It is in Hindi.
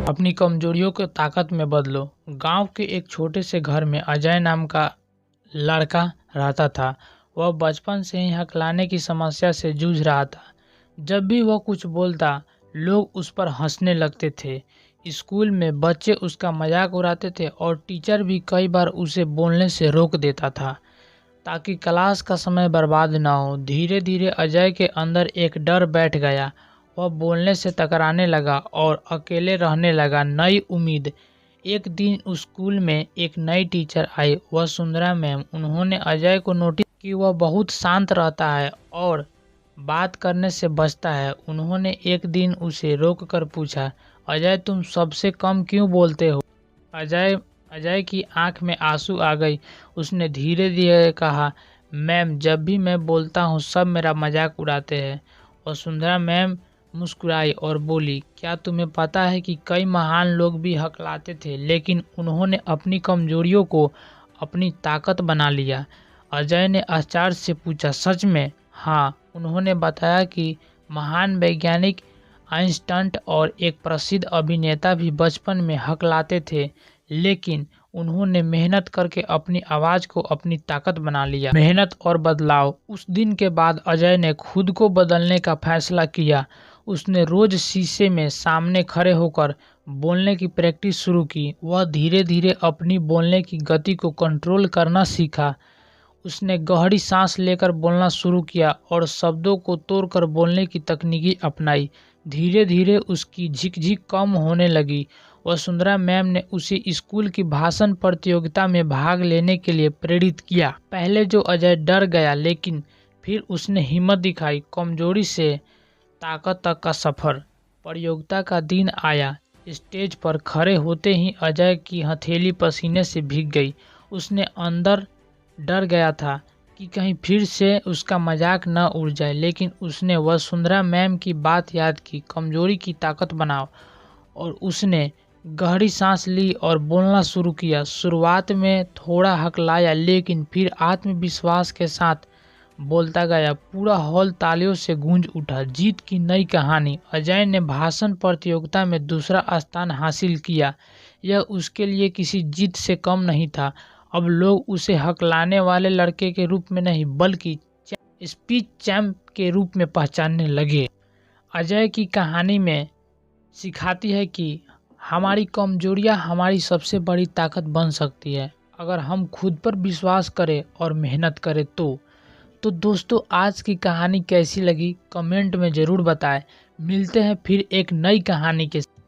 अपनी कमजोरियों को ताकत में बदलो। गांव के एक छोटे से घर में अजय नाम का लड़का रहता था। वह बचपन से ही हकलाने की समस्या से जूझ रहा था। जब भी वह कुछ बोलता, लोग उस पर हंसने लगते थे। स्कूल में बच्चे उसका मजाक उड़ाते थे और टीचर भी कई बार उसे बोलने से रोक देता था ताकि क्लास का समय बर्बाद न हो। धीरे धीरे अजय के अंदर एक डर बैठ गया। वह बोलने से कतराने लगा और अकेले रहने लगा। नई उम्मीद। एक दिन स्कूल में एक नई टीचर आई, वह सुंदरा मैम। उन्होंने अजय को नोटिस कि वह बहुत शांत रहता है और बात करने से बचता है। उन्होंने एक दिन उसे रोक कर पूछा, अजय तुम सबसे कम क्यों बोलते हो? अजय अजय की आंख में आंसू आ गई। उसने धीरे धीरे कहा, मैम जब भी मैं बोलता हूँ सब मेरा मजाक उड़ाते हैं। और सुंदरा मैम मुस्कुराई और बोली, क्या तुम्हें पता है कि कई महान लोग भी हकलाते थे, लेकिन उन्होंने अपनी कमजोरियों को अपनी ताकत बना लिया। अजय ने आश्चर्य से पूछा, सच में? हाँ, उन्होंने बताया कि महान वैज्ञानिक आइंस्टाइन और एक प्रसिद्ध अभिनेता भी बचपन में हकलाते थे, लेकिन उन्होंने मेहनत करके अपनी आवाज को अपनी ताकत बना लिया। मेहनत और बदलाव। उस दिन के बाद अजय ने खुद को बदलने का फैसला किया। उसने रोज शीशे में सामने खड़े होकर बोलने की प्रैक्टिस शुरू की। वह धीरे धीरे अपनी बोलने की गति को कंट्रोल करना सीखा। उसने गहरी सांस लेकर बोलना शुरू किया और शब्दों को तोड़कर बोलने की तकनीकी अपनाई। धीरे धीरे उसकी झिकझिक कम होने लगी। वसुंधरा मैम ने उसे स्कूल की भाषण प्रतियोगिता में भाग लेने के लिए प्रेरित किया। पहले जो अजय डर गया, लेकिन फिर उसने हिम्मत दिखाई। कमजोरी से ताकत तक का सफर। प्रतियोगिता का दिन आया। स्टेज पर खड़े होते ही अजय की हथेली पसीने से भीग गई। उसने अंदर डर गया था कि कहीं फिर से उसका मजाक न उड़ जाए, लेकिन उसने वसुंधरा मैम की बात याद की, कमजोरी की ताकत बनाओ। और उसने गहरी सांस ली और बोलना शुरू किया। शुरुआत में थोड़ा हकलाया, लेकिन फिर आत्मविश्वास के साथ बोलता गया। पूरा हॉल तालियों से गूंज उठा। जीत की नई कहानी। अजय ने भाषण प्रतियोगिता में दूसरा स्थान हासिल किया। यह उसके लिए किसी जीत से कम नहीं था। अब लोग उसे हकलाने वाले लड़के के रूप में नहीं, बल्कि स्पीच चैंप के रूप में पहचानने लगे। अजय की कहानी में सिखाती है कि हमारी कमजोरियां हमारी सबसे बड़ी ताकत बन सकती है, अगर हम खुद पर विश्वास करें और मेहनत करें तो दोस्तों, आज की कहानी कैसी लगी कमेंट में ज़रूर बताएं। मिलते हैं फिर एक नई कहानी के साथ।